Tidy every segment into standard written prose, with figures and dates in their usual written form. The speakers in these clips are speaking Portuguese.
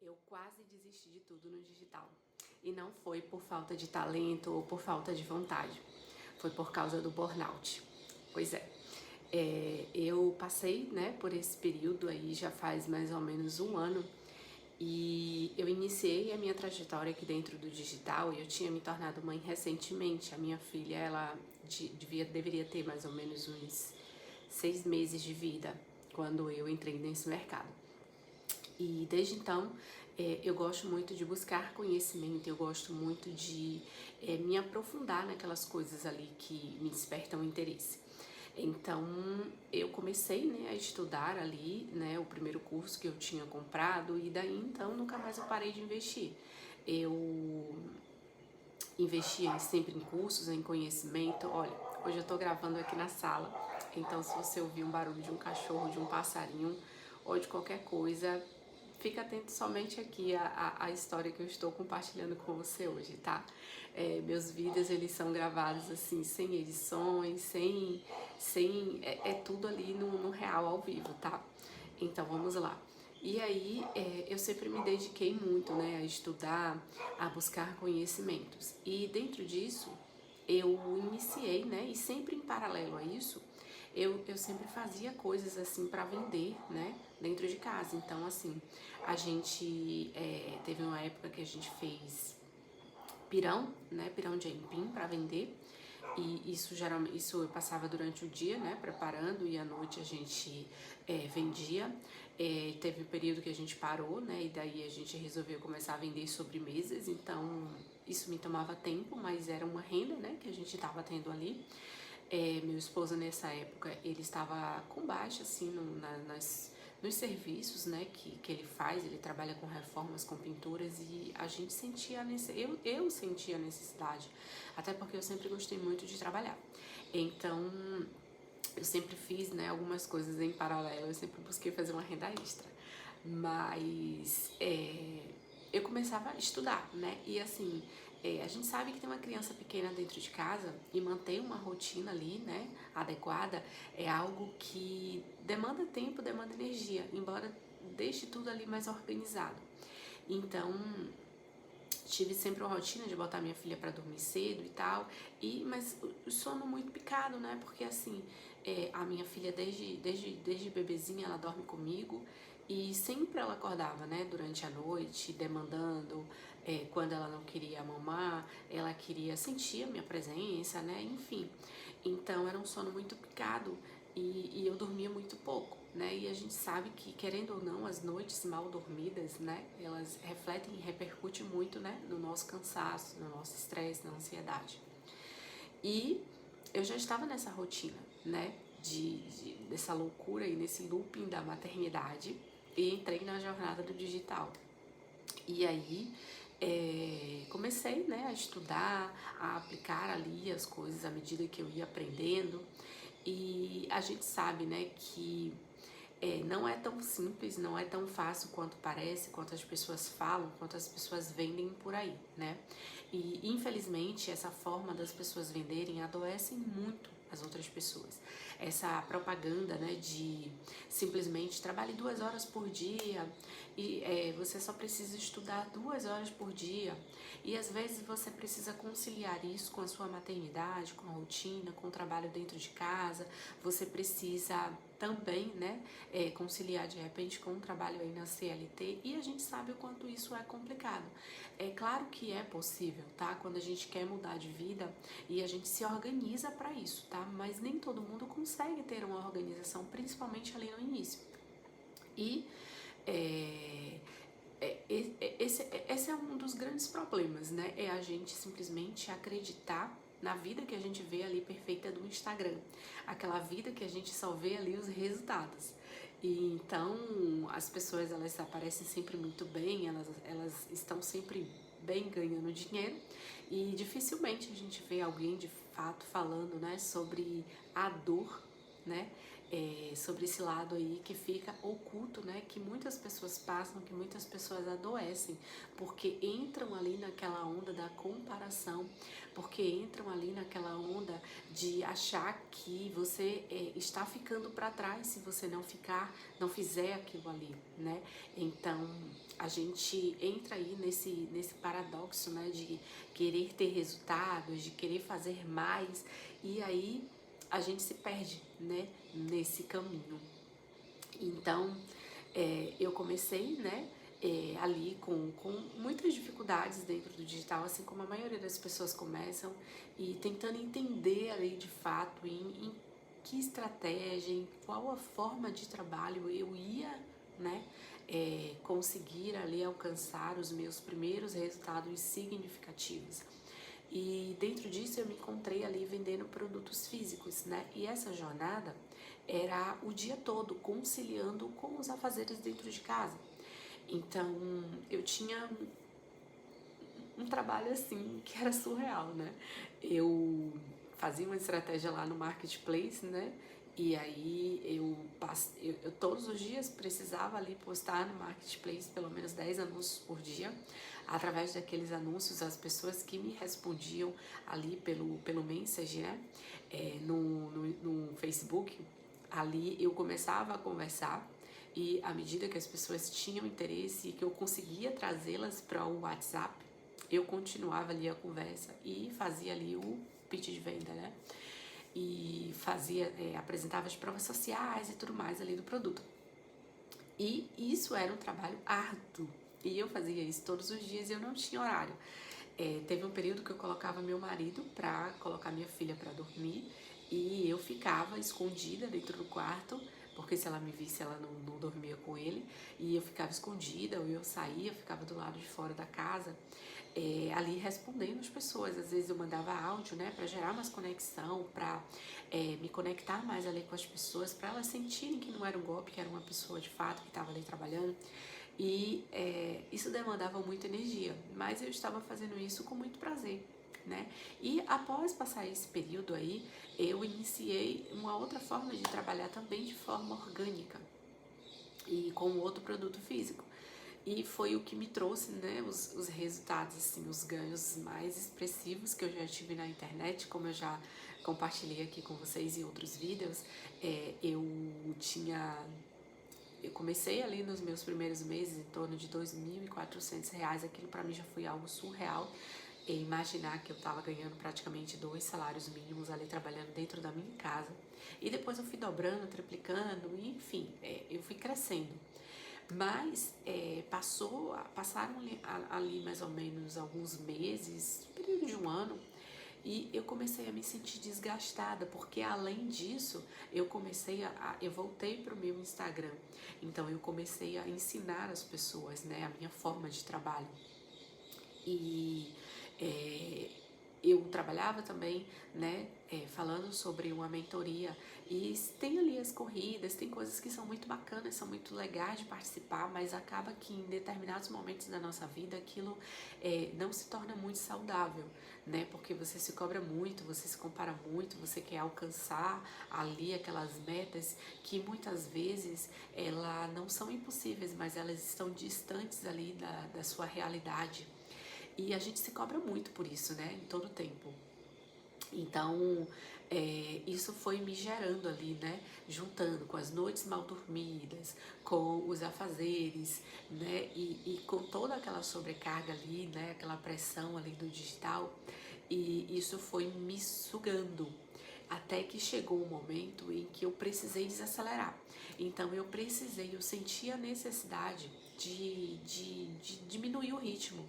Eu quase desisti de tudo no digital. E não foi por falta de talento ou por falta de vontade. Foi por causa do burnout. Pois é. Eu passei, né, por esse período aí já faz mais ou menos um ano. E eu iniciei a minha trajetória aqui dentro do digital e eu tinha me tornado mãe recentemente. A minha filha, ela deveria ter mais ou menos uns 6 meses de vida quando eu entrei nesse mercado. E desde então eu gosto muito de buscar conhecimento, eu gosto muito de me aprofundar naquelas coisas ali que me despertam interesse. Então eu comecei, né, a estudar ali, né, o primeiro curso que eu tinha comprado e daí então nunca mais eu parei de investir. Eu investia sempre em cursos, em conhecimento. Olha, hoje eu tô gravando aqui na sala, então se você ouvir um barulho de um cachorro, de um passarinho ou de qualquer coisa, fica atento somente aqui à história que eu estou compartilhando com você hoje, tá? Meus vídeos, eles são gravados assim, sem edições, é tudo ali no real, ao vivo, tá? Então vamos lá. E aí eu sempre me dediquei muito, né, a estudar, a buscar conhecimentos. E dentro disso eu iniciei, né, e sempre em paralelo a isso, eu sempre fazia coisas assim para vender, né, dentro de casa. Então assim, a gente teve uma época que a gente fez pirão, né, pirão de aipim para vender. E isso eu passava durante o dia, né, preparando, e à noite a gente vendia. Teve um período que a gente parou, né, e daí a gente resolveu começar a vender sobremesas. Então isso me tomava tempo, mas era uma renda, né, que a gente estava tendo ali. Meu esposo nessa época, ele estava com baixa assim nos serviços, né, que ele faz. Ele trabalha com reformas, com pinturas, e a gente sentia eu sentia a necessidade, até porque eu sempre gostei muito de trabalhar. Então eu sempre fiz, né, algumas coisas em paralelo, eu sempre busquei fazer uma renda extra, mas eu começava a estudar, né, e assim, a gente sabe que tem uma criança pequena dentro de casa e manter uma rotina ali, né, adequada, é algo que demanda tempo, demanda energia, embora deixe tudo ali mais organizado. Então tive sempre uma rotina de botar minha filha para dormir cedo e tal, mas o sono muito picado, né? Porque assim, a minha filha desde bebezinha ela dorme comigo e sempre ela acordava, né? Durante a noite, demandando, quando ela não queria mamar, ela queria sentir a minha presença, né? Enfim, então era um sono muito picado e eu dormia muito pouco, né? E a gente sabe que, querendo ou não, as noites mal dormidas, né, elas refletem e repercutem muito, né, no nosso cansaço, no nosso estresse, na ansiedade. E eu já estava nessa rotina, né, dessa loucura e nesse looping da maternidade, e entrei na jornada do digital. E aí comecei, né, a estudar, a aplicar ali as coisas à medida que eu ia aprendendo. E a gente sabe, né, que não é tão simples, não é tão fácil quanto parece, quanto as pessoas falam, quanto as pessoas vendem por aí, né? E infelizmente essa forma das pessoas venderem adoece muito as outras pessoas. Essa propaganda, né, de simplesmente trabalhe 2 horas por dia e você só precisa estudar 2 horas por dia, e às vezes você precisa conciliar isso com a sua maternidade, com a rotina, com o trabalho dentro de casa. Você precisa também, né, conciliar de repente com o trabalho aí na CLT, e a gente sabe o quanto isso é complicado. É claro que é possível, tá? Quando a gente quer mudar de vida e a gente se organiza para isso, tá? Mas nem todo mundo consegue ter uma organização, principalmente ali no início. E esse é um dos grandes problemas, né? É a gente simplesmente acreditar na vida que a gente vê ali perfeita do Instagram, aquela vida que a gente só vê ali os resultados. E então as pessoas, elas aparecem sempre muito bem, elas estão sempre bem ganhando dinheiro, e dificilmente a gente vê alguém de fato falando, né, sobre a dor, né, sobre esse lado aí que fica oculto, né? Que muitas pessoas passam, que muitas pessoas adoecem, porque entram ali naquela onda da comparação, porque entram ali naquela onda de achar que você está ficando para trás se você não fizer aquilo ali, né? Então a gente entra aí nesse paradoxo, né? De querer ter resultados, de querer fazer mais, e aí a gente se perde, né, nesse caminho. Então, eu comecei, né, ali com muitas dificuldades dentro do digital, assim como a maioria das pessoas começam, e tentando entender ali de fato em que estratégia, em qual a forma de trabalho eu ia, né, conseguir ali alcançar os meus primeiros resultados significativos. E dentro disso eu me encontrei ali vendendo produtos físicos, né? E essa jornada era o dia todo conciliando com os afazeres dentro de casa. Então eu tinha um trabalho assim que era surreal, né? Eu fazia uma estratégia lá no marketplace, né? E aí eu todos os dias precisava ali postar no marketplace pelo menos 10 anúncios por dia. Através daqueles anúncios, as pessoas que me respondiam ali pelo Messenger, né? No Facebook, ali eu começava a conversar, e à medida que as pessoas tinham interesse e que eu conseguia trazê-las para o WhatsApp, eu continuava ali a conversa e fazia ali o pitch de venda, né? E apresentava as provas sociais e tudo mais ali do produto. E isso era um trabalho árduo. E eu fazia isso todos os dias e eu não tinha horário. Teve um período que eu colocava meu marido para colocar minha filha para dormir, e eu ficava escondida dentro do quarto, porque se ela me visse ela não dormia com ele, e eu ficava escondida, ou eu saía, ficava do lado de fora da casa, ali respondendo as pessoas. Às vezes eu mandava áudio, né, para gerar mais conexão, para me conectar mais ali com as pessoas, para elas sentirem que não era um golpe, que era uma pessoa de fato que estava ali trabalhando. E isso demandava muita energia, mas eu estava fazendo isso com muito prazer, né? E após passar esse período aí, eu iniciei uma outra forma de trabalhar também de forma orgânica e com outro produto físico. E foi o que me trouxe, né, os resultados, assim, os ganhos mais expressivos que eu já tive na internet, como eu já compartilhei aqui com vocês em outros vídeos. Eu comecei ali nos meus primeiros meses em torno de R$ 2.400. Aquilo para mim já foi algo surreal. Imaginar que eu estava ganhando praticamente 2 salários mínimos ali trabalhando dentro da minha casa. E depois eu fui dobrando, triplicando, e, enfim, eu fui crescendo. Mas passaram ali mais ou menos alguns meses, período de um ano, e eu comecei a me sentir desgastada, porque além disso, eu voltei para o meu Instagram. Então eu comecei a ensinar as pessoas, né, a minha forma de trabalho. E eu trabalhava também, né, falando sobre uma mentoria, e tem ali as corridas, tem coisas que são muito bacanas, são muito legais de participar, mas acaba que em determinados momentos da nossa vida aquilo não se torna muito saudável, né, porque você se cobra muito, você se compara muito, você quer alcançar ali aquelas metas que muitas vezes elas não são impossíveis, mas elas estão distantes ali da sua realidade. E a gente se cobra muito por isso, né? Em todo o tempo. Então, isso foi me gerando ali, né? Juntando com as noites mal dormidas, com os afazeres, né? E com toda aquela sobrecarga ali, né? Aquela pressão ali do digital. E isso foi me sugando. Até que chegou um momento em que eu precisei desacelerar. Então, eu senti a necessidade de diminuir o ritmo.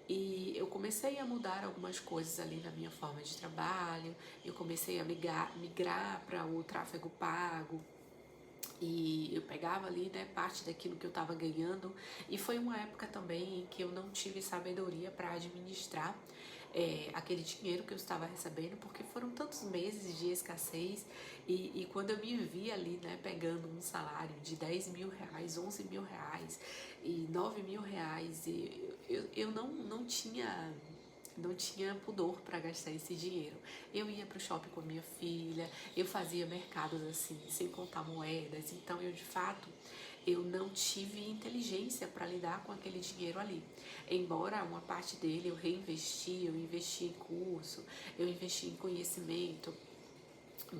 E eu comecei a mudar algumas coisas ali na minha forma de trabalho, eu comecei a migrar para o tráfego pago, e eu pegava ali, né, parte daquilo que eu estava ganhando, e foi uma época também em que eu não tive sabedoria para administrar aquele dinheiro que eu estava recebendo, porque foram tantos meses de escassez, e quando eu me vi ali, né, pegando um salário de R$ 10.000, R$ 11.000 e R$ 9.000, eu não tinha não tinha pudor para gastar esse dinheiro. Eu ia para o shopping com a minha filha, eu fazia mercados assim, sem contar moedas. Então eu de fato eu não tive inteligência para lidar com aquele dinheiro ali. Embora uma parte dele eu reinvesti, eu investi em curso, eu investi em conhecimento,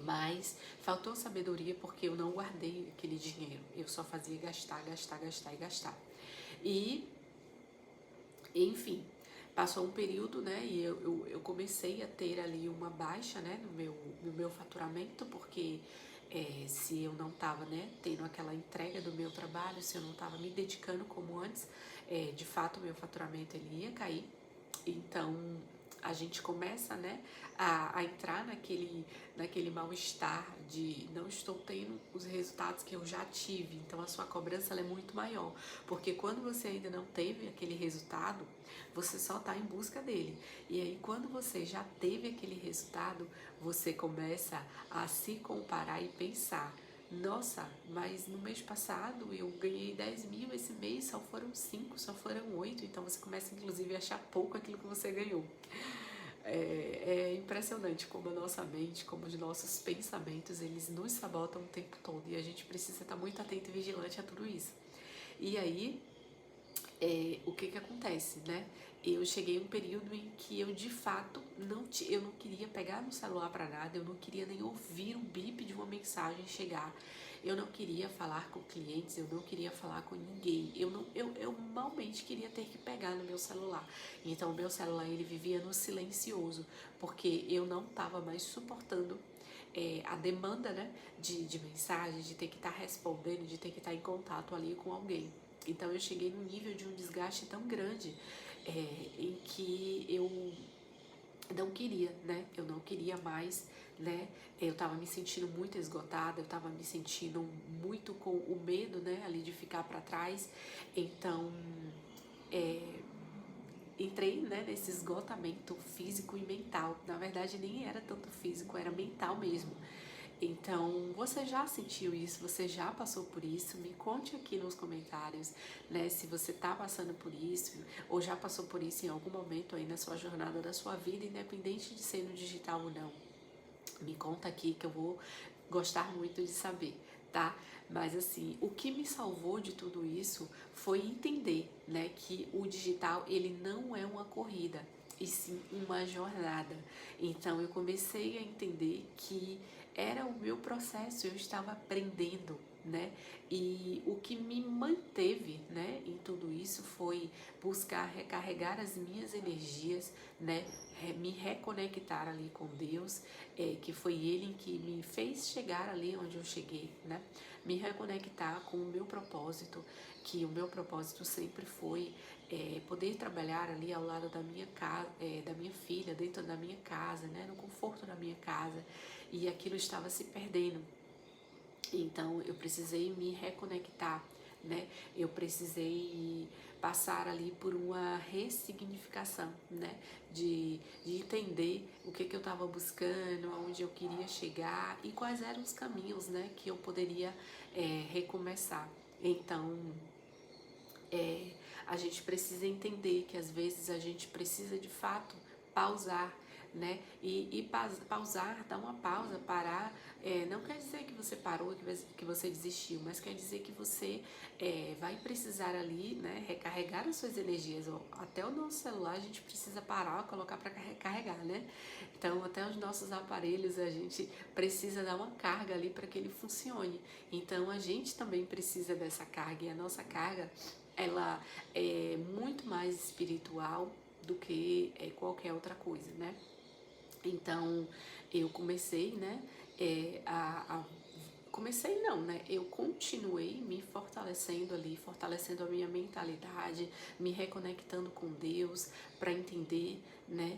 mas faltou sabedoria porque eu não guardei aquele dinheiro. Eu só fazia gastar, gastar, gastar e gastar. E, enfim, passou um período, né, e eu comecei a ter ali uma baixa, né, no meu faturamento, porque se eu não estava, né, tendo aquela entrega do meu trabalho, se eu não estava me dedicando como antes, de fato o meu faturamento ele ia cair. Então a gente começa, né, a entrar naquele mal-estar de não estou tendo os resultados que eu já tive. Então a sua cobrança ela é muito maior, porque quando você ainda não teve aquele resultado, você só está em busca dele. E aí quando você já teve aquele resultado, você começa a se comparar e pensar: nossa, mas no mês passado eu ganhei 10 mil, esse mês só foram 5, só foram 8. Então você começa inclusive a achar pouco aquilo que você ganhou. É impressionante como a nossa mente, como os nossos pensamentos, eles nos sabotam o tempo todo. E a gente precisa estar muito atento e vigilante a tudo isso. E aí, o que acontece, né? Eu cheguei a um período em que eu de fato eu não queria pegar no celular para nada, eu não queria nem ouvir o bip de uma mensagem chegar, eu não queria falar com clientes, eu não queria falar com ninguém, eu malmente queria ter que pegar no meu celular. Então o meu celular ele vivia no silencioso, porque eu não estava mais suportando a demanda, né, de mensagens, de ter que estar respondendo, de ter que estar em contato ali com alguém. Então eu cheguei num nível de um desgaste tão grande em que eu não queria, né? Eu não queria mais, né? Eu tava me sentindo muito esgotada, eu tava me sentindo muito com o medo, né, ali de ficar para trás. Então, entrei, né, nesse esgotamento físico e mental. Na verdade, nem era tanto físico, era mental mesmo. Então, você já sentiu isso? Você já passou por isso? Me conte aqui nos comentários, né, se você tá passando por isso ou já passou por isso em algum momento aí na sua jornada da sua vida, independente de ser no digital ou não. Me conta aqui que eu vou gostar muito de saber, tá? Mas assim, o que me salvou de tudo isso foi entender, né, que o digital ele não é uma corrida, e sim uma jornada. Então eu comecei a entender que era o meu processo, eu estava aprendendo, né? E o que me manteve, né, em tudo isso foi buscar recarregar as minhas energias, né? Me reconectar ali com Deus, que foi Ele que me fez chegar ali onde eu cheguei, né? Me reconectar com o meu propósito, que o meu propósito sempre foi poder trabalhar ali ao lado da minha casa, da minha filha, dentro da minha casa, né? No conforto da minha casa, e aquilo estava se perdendo. Então eu precisei me reconectar, né? Eu precisei passar ali por uma ressignificação, né? De entender o que eu estava buscando, aonde eu queria chegar e quais eram os caminhos, né? Que eu poderia recomeçar. Então, a gente precisa entender que às vezes a gente precisa de fato pausar, né? E pausar, dar uma pausa, parar, não quer dizer que você parou, que você desistiu, mas quer dizer que você vai precisar ali, né, recarregar as suas energias. Até o nosso celular a gente precisa parar, colocar para recarregar, né? Então até os nossos aparelhos a gente precisa dar uma carga ali para que ele funcione. Então a gente também precisa dessa carga, e a nossa carga ela é muito mais espiritual do que qualquer outra coisa, né? Então eu comecei, né, comecei não, né? Eu continuei me fortalecendo ali, fortalecendo a minha mentalidade, me reconectando com Deus para entender, né,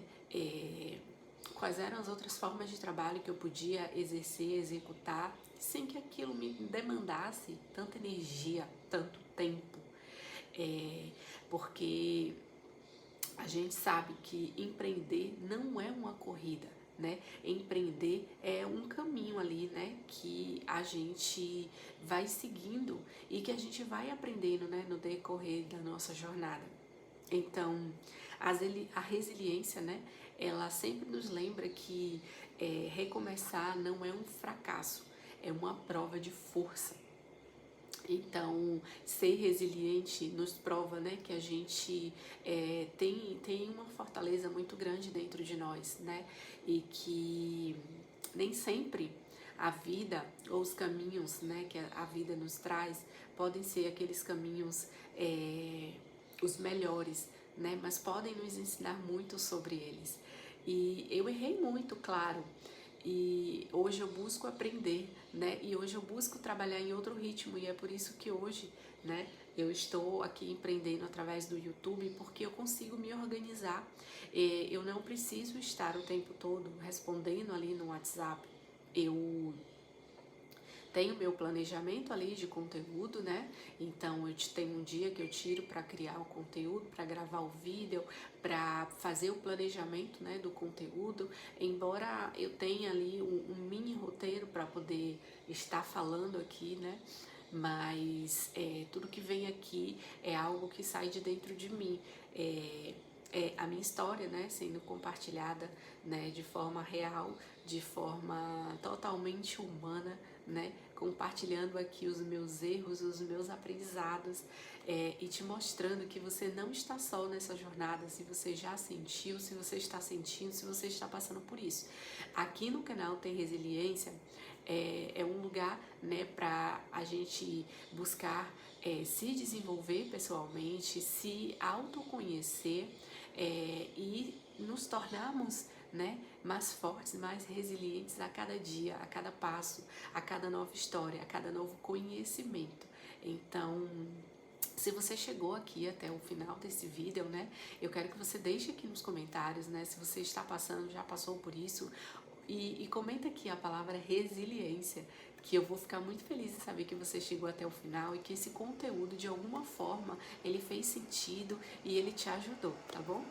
quais eram as outras formas de trabalho que eu podia exercer, executar, sem que aquilo me demandasse tanta energia, tanto tempo. Porque a gente sabe que empreender não é uma corrida, né? Empreender é um caminho ali, né? Que a gente vai seguindo e que a gente vai aprendendo, né? No decorrer da nossa jornada. Então, a resiliência, né, ela sempre nos lembra que recomeçar não é um fracasso, é uma prova de força. Então, ser resiliente nos prova, né, que a gente tem uma fortaleza muito grande dentro de nós, né, e que nem sempre a vida ou os caminhos, né, que a vida nos traz podem ser aqueles caminhos os melhores, né, mas podem nos ensinar muito sobre eles. E eu errei muito, claro, e hoje eu busco aprender, né? E hoje eu busco trabalhar em outro ritmo e é por isso que hoje, né, eu estou aqui empreendendo através do YouTube porque eu consigo me organizar. Eu não preciso estar o tempo todo respondendo ali no WhatsApp. Eu tenho meu planejamento ali de conteúdo, né? Então eu tenho um dia que eu tiro para criar o conteúdo, para gravar o vídeo, para fazer o planejamento, né, do conteúdo. Embora eu tenha ali um mini roteiro para poder estar falando aqui, né? Mas tudo que vem aqui é algo que sai de dentro de mim. É a minha história, né, sendo compartilhada, né, de forma real, de forma totalmente humana, né, compartilhando aqui os meus erros, os meus aprendizados e te mostrando que você não está só nessa jornada, se você já sentiu, se você está sentindo, se você está passando por isso. Aqui no canal Tem Resiliência é um lugar, né, para a gente buscar se desenvolver pessoalmente, se autoconhecer e nos tornarmos, né, mais fortes, mais resilientes a cada dia, a cada passo, a cada nova história, a cada novo conhecimento. Então, se você chegou aqui até o final desse vídeo, né, eu quero que você deixe aqui nos comentários, né, se você está passando, já passou por isso, e comenta aqui a palavra resiliência, que eu vou ficar muito feliz em saber que você chegou até o final e que esse conteúdo, de alguma forma, ele fez sentido e ele te ajudou, tá bom?